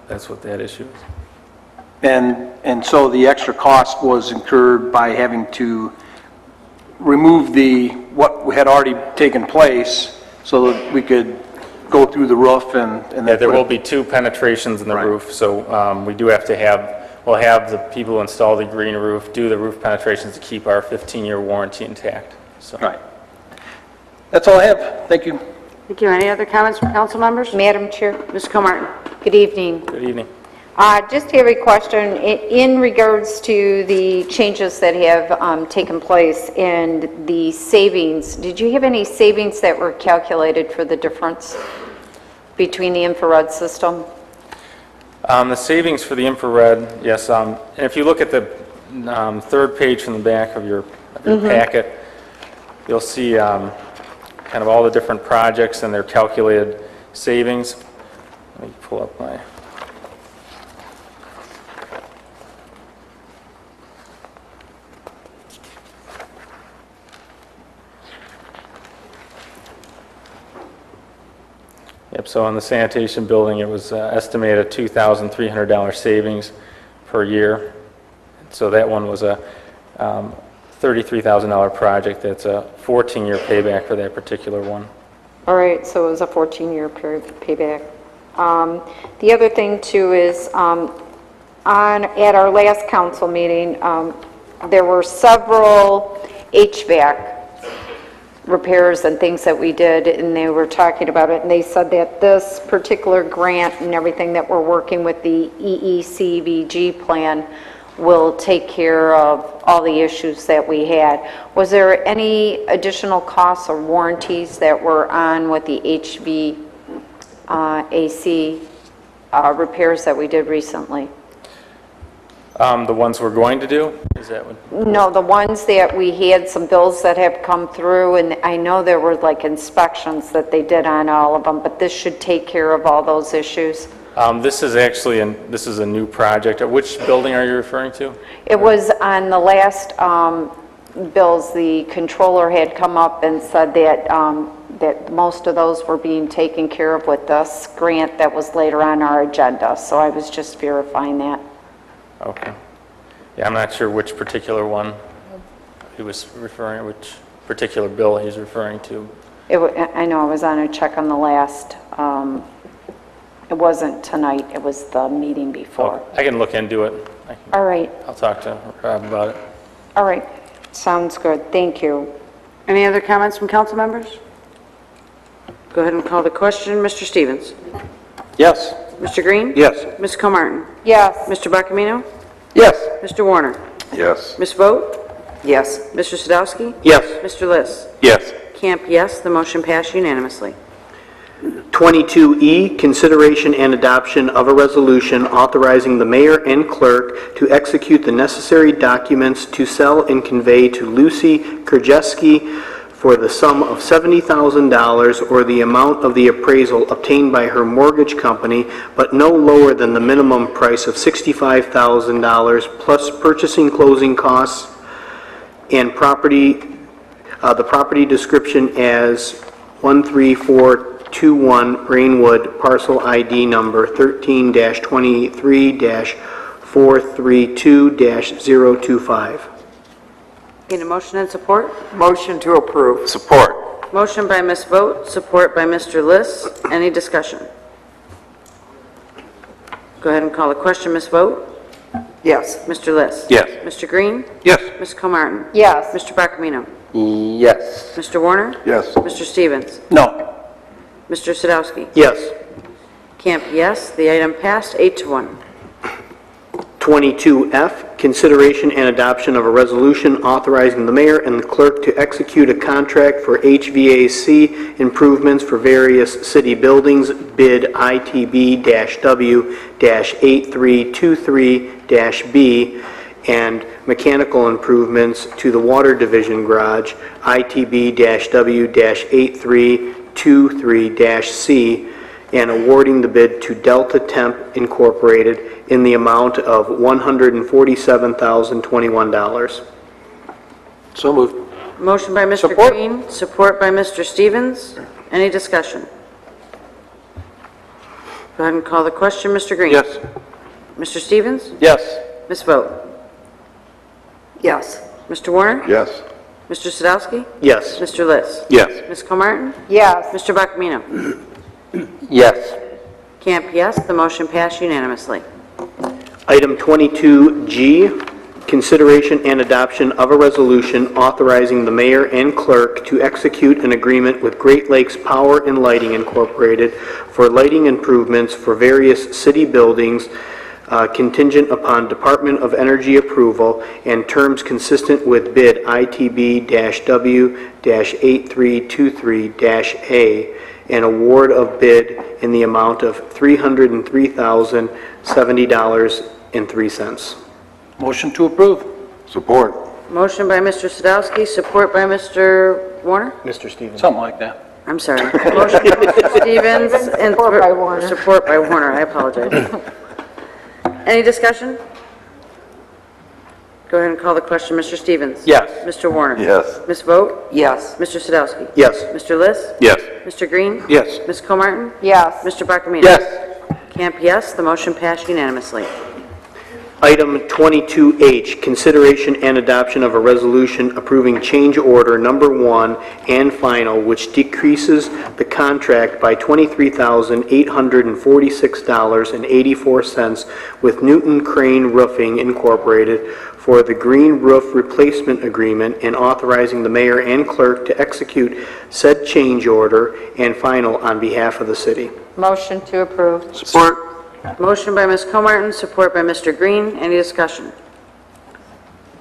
That's what that issue is. And so the extra cost was incurred by having to remove what had already taken place so that we could go through the roof and Yeah, there will be 2 penetrations in the roof, so we do have to we'll have the people install the green roof, do the roof penetrations to keep our 15-year warranty intact. So. Right. That's all I have. Thank you. Thank you. Any other comments from council members? Madam Chair. Ms. Comartin. Good evening. Good evening. Just have a question in regards to the changes that have taken place and the savings. Did you have any savings that were calculated for the difference between the infrared system? The savings for the infrared, yes. And if you look at the 3rd page from the back of your packet, you'll see kind of all the different projects and their calculated savings. Let me pull up my... Yep, so on the sanitation building, it was estimated $2,300 savings per year. So that one was a $33,000 project. That's a 14-year payback for that particular one. All right, so it was a 14-year payback. The other thing too is at our last council meeting, there were several HVAC repairs and things that we did, and they were talking about it, and they said that this particular grant and everything that we're working with the EECVG plan will take care of all the issues that we had. Was there any additional costs or warranties that were on with the HVAC repairs that we did recently? The ones we're going to do? Is that what? No, the ones that we had some bills that have come through, and I know there were like inspections that they did on all of them, but this should take care of all those issues. This is actually this is a new project. Which building are you referring to? It was on the last bills. The controller had come up and said that that most of those were being taken care of with this grant that was later on our agenda. So I was just verifying that. Okay. Yeah, I'm not sure which particular one he was referring, which particular bill he's referring to. I know I was on a check on the last. It wasn't tonight. It was the meeting before. Oh, I can look into it. All right. I'll talk to Rob about it. All right. Sounds good. Thank you. Any other comments from council members? Go ahead and call the question. Mr. Stevens? Yes. Mr. Green? Yes. Ms. Comartin? Yes. Mr. Buckamino? Yes. Mr. Warner? Yes. Ms. Vogt? Yes. Mr. Sadowski? Yes. Mr. Liss? Yes. Camp, yes. The motion passed unanimously. 22E, consideration and adoption of a resolution authorizing the mayor and clerk to execute the necessary documents to sell and convey to Lucy Krajewski for the sum of $70,000 or the amount of the appraisal obtained by her mortgage company, but no lower than the minimum price of $65,000 plus purchasing closing costs and the property description as 13421 Rainwood, parcel ID number 13-23-432-025. Need a motion and support? Motion to approve. Support. Motion by Ms. Vogt, support by Mr. Liss. Any discussion? Go ahead and call the question. Ms. Vogt? Yes. Mr. Liss? Yes. Mr. Green? Yes. Ms. Comartin? Yes. Mr. Buckamino? Yes. Mr. Warner? Yes. Mr. Stevens? No. Mr. Sadowski? Yes. Camp, yes. The item passed 8-1. 22F, consideration and adoption of a resolution authorizing the mayor and the clerk to execute a contract for HVAC improvements for various city buildings, bid ITB-W-8323-B, and mechanical improvements to the Water Division Garage, ITB-W-8323-C, and awarding the bid to Delta Temp Incorporated in the amount of $147,021. So moved. Motion by Mr. Support. Green, support by Mr. Stevens. Any discussion? Go ahead and call the question. Mr. Green? Yes. Mr. Stevens? Yes. Ms. Vogt? Yes. Mr. Warner? Yes. Mr. Sadowski? Yes. Mr. Liss? Yes. Ms. Comartin? Yes. Mr. Buckmino? Yes. Camp, yes. The motion passed unanimously. Item 22G, consideration and adoption of a resolution authorizing the mayor and clerk to execute an agreement with Great Lakes Power and Lighting Incorporated for lighting improvements for various city buildings contingent upon Department of Energy approval and terms consistent with bid ITB-W-8323-A, an award of bid in the amount of $303,070.03. Motion to approve. Support. Motion by Mr. Sadowski, support by Mr. Warner? Mr. Stevens. Something like that. I'm sorry. Motion by Mr. Stevens and Support by Warner. support by Warner. I apologize. Any discussion? Go ahead and call the question. Mr. Stevens? Yes. Mr. Warner? Yes. Ms. Vogt? Yes. Mr. Sadowski? Yes. Mr. Liss? Yes. Mr. Green? Yes. Ms. Comartin? Yes. Mr. Buckmino? Yes. Camp, yes. The motion passed unanimously. Item 22H, consideration and adoption of a resolution approving change order number 1 and final, which decreases the contract by $23,846.84 with Newton Crane Roofing Incorporated for the green roof replacement agreement and authorizing the mayor and clerk to execute said change order and final on behalf of the city. Motion to approve. Support. Motion by Ms. Comartin, support by Mr. Green. Any discussion?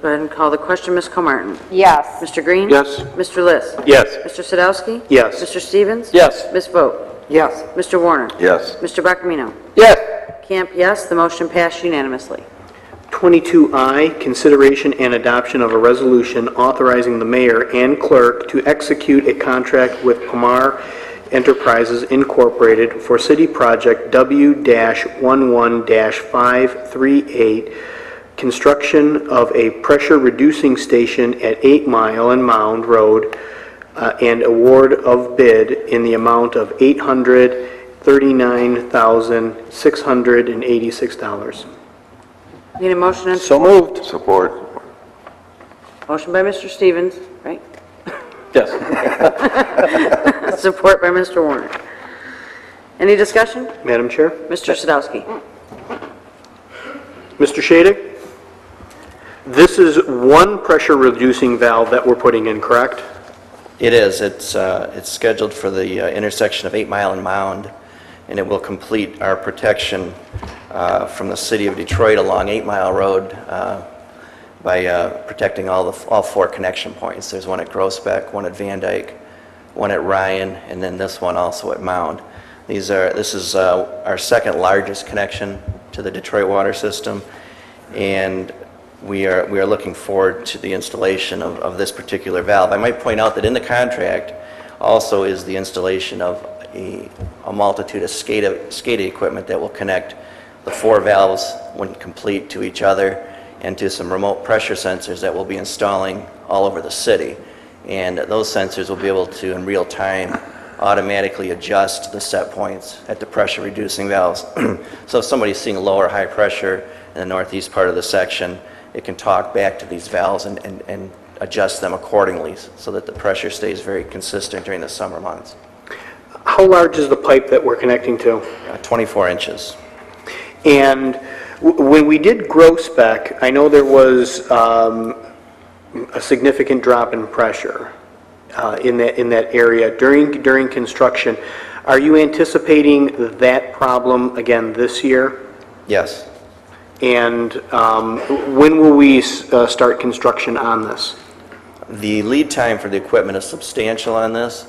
Go ahead and call the question. Ms. Comartin? Yes. Mr. Green? Yes. Mr. Liss? Yes. Mr. Sadowski? Yes. Mr. Stevens? Yes. Ms. Vogt? Yes. Mr. Warner? Yes. Mr. Buckmino? Yes. Camp, yes. The motion passed unanimously. 22I, consideration and adoption of a resolution authorizing the mayor and clerk to execute a contract with Pomar Enterprises Incorporated for city project W-11-538, construction of a pressure reducing station at 8 Mile and Mound Road, and award of bid in the amount of $839,686. Need a motion and So moved. Support. motion by Mr. Stevens, right? Yes. Support by Mr. Warner. Any discussion? Madam Chair? Mr. Sadowski? Mr. Shadid? This is one pressure reducing valve that we're putting in, correct? It is. It's scheduled for the intersection of 8 Mile and Mound, and it will complete our protection from the city of Detroit along 8 Mile Road by protecting all 4 connection points. There's one at Groesbeck, one at Van Dyke, one at Ryan, and then this one also at Mound. This is our second largest connection to the Detroit water system, and we are looking forward to the installation of this particular valve. I might point out that in the contract also is the installation of a multitude of SCADA equipment that will connect the 4 valves when complete to each other and to some remote pressure sensors that we'll be installing all over the city. And those sensors will be able to, in real time, automatically adjust the set points at the pressure reducing valves. So if somebody's seeing low or high pressure in the northeast part of the section, it can talk back to these valves and adjust them accordingly so that the pressure stays very consistent during the summer months. How large is the pipe that we're connecting to? 24 inches. And when we did Groesbeck, I know there was a significant drop in pressure in that area during construction. Are you anticipating that problem again this year? Yes. And when will we start construction on this? The lead time for the equipment is substantial on this,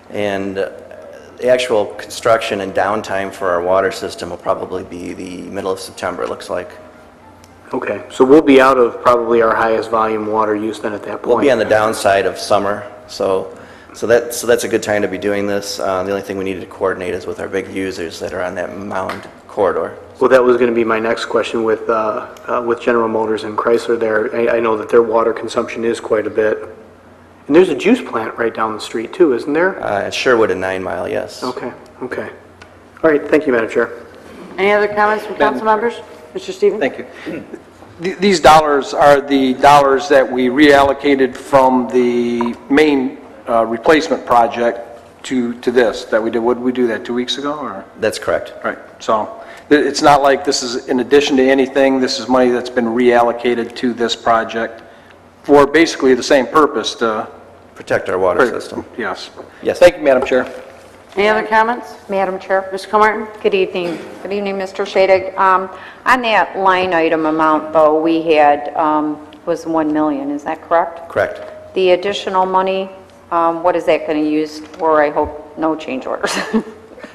and the actual construction and downtime for our water system will probably be the middle of September, it looks like. Okay, so we'll be out of probably our highest volume water use then at that point. We'll be on the downside of summer, so that's a good time to be doing this. The only thing we need to coordinate is with our big users that are on that Mound corridor. Well, that was going to be my next question with General Motors and Chrysler there. I know that their water consumption is quite a bit. And there's a juice plant right down the street too, isn't there? At Sherwood and 9 Mile, yes. Okay, okay. All right, thank you, Madam Chair. Any other comments from council members? Mr. Stevens? Thank you. These dollars are the dollars that we reallocated from the main replacement project to this, that we did. What did we do that 2 weeks ago, or? That's correct. Right, so it's not like this is in addition to anything. This is money that's been reallocated to this project for basically the same purpose to... Protect our water system. Yes. Yes. Thank you, Madam Chair. Any other comments? Madam Chair? Ms. Comartin? Good evening. Good evening, Mr. Shadig. On that line item amount, though, we had, was 1 million, is that correct? Correct. The additional money, what is that going to use for? I hope no change orders.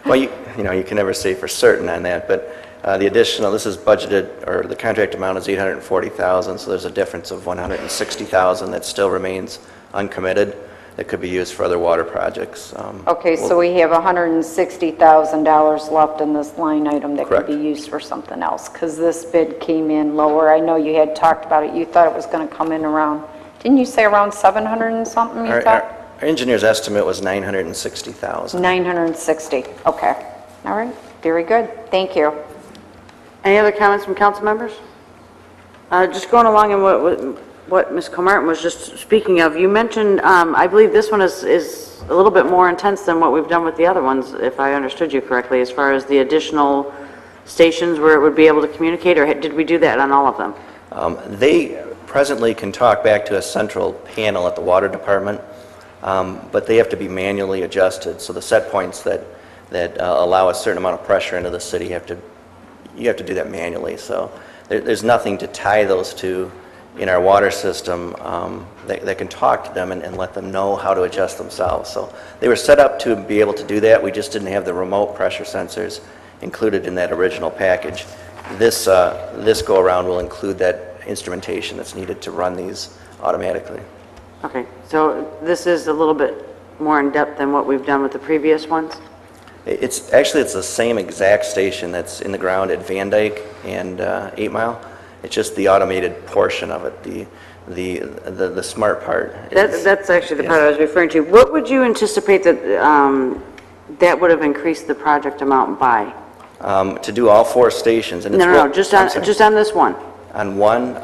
Well, you know, you can never say for certain on that, but the additional, this is budgeted, or the contract amount is $840,000, so there's a difference of $160,000 that still remains uncommitted that could be used for other water projects. Okay, so we have $160,000 left in this line item that could Correct. be used for something else, because this bid came in lower. I know you had talked about it. You thought it was going to come in around, didn't you say around 700 and something you thought? Our engineer's estimate was $960,000. 960, okay. All right, very good. Thank you. Any other comments from council members? Just going along in what Ms. Comartin was just speaking of, you mentioned, I believe this one is a little bit more intense than what we've done with the other ones, if I understood you correctly, as far as the additional stations where it would be able to communicate, or did we do that on all of them? They presently can talk back to a central panel at the water department, but they have to be manually adjusted. So the set points that allow a certain amount of pressure into the city, you have to do that manually. So there's nothing to tie those to in our water system that can talk to them and let them know how to adjust themselves. So they were set up to be able to do that. We just didn't have the remote pressure sensors included in that original package. This go-around will include that instrumentation that's needed to run these automatically. Okay, so this is a little bit more in-depth than what we've done with the previous ones? It's the same exact station that's in the ground at Van Dyke and 8 Mile. It's just the automated portion of it, the smart part. That's actually the part I was referring to. What would you anticipate that that would have increased the project amount by? To do all 4 stations. And No, just on this one. On one,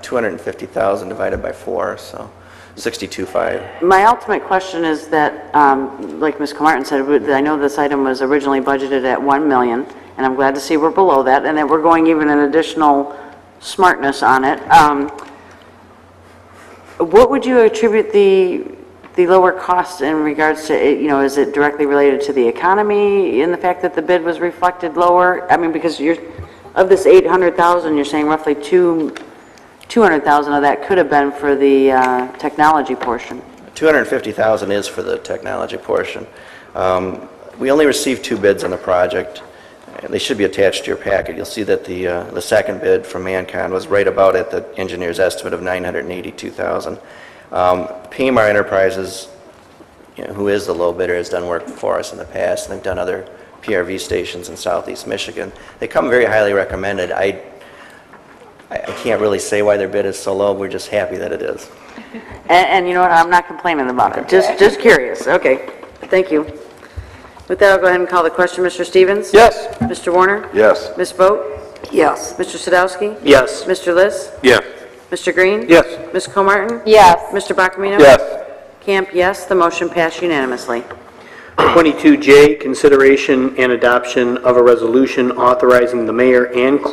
250,000 divided by 4, so 62.5. My ultimate question is that, like Ms. Comartin said, I know this item was originally budgeted at 1 million, and I'm glad to see we're below that, and that we're going even an additional smartness on it. What would you attribute the lower cost in regards to, you know, is it directly related to the economy in the fact that the bid was reflected lower? I mean, because of this 800,000, you're saying roughly 200,000 of that could have been for the technology portion. 250,000 is for the technology portion. We only received 2 bids on the project. They should be attached to your packet. You'll see that the second bid from Mancon was right about at the engineer's estimate of 982,000. PMR Enterprises, you know, who is the low bidder, has done work for us in the past, and they've done other PRV stations in southeast Michigan. They come very highly recommended. I can't really say why their bid is so low. We're just happy that it is. And you know what, I'm not complaining about it, just curious. Okay, thank you. With that, I'll go ahead and call the question. Mr. Stevens? Yes. Mr. Warner? Yes. Ms. Vogt? Yes. Mr. Sadowski? Yes. Mr. Liss? Yes. Mr. Green? Yes. Ms. Comartin? Yes. Mr. Bacamino? Yes. Camp, yes. The motion passed unanimously. 22J, consideration and adoption of a resolution authorizing the mayor and clerk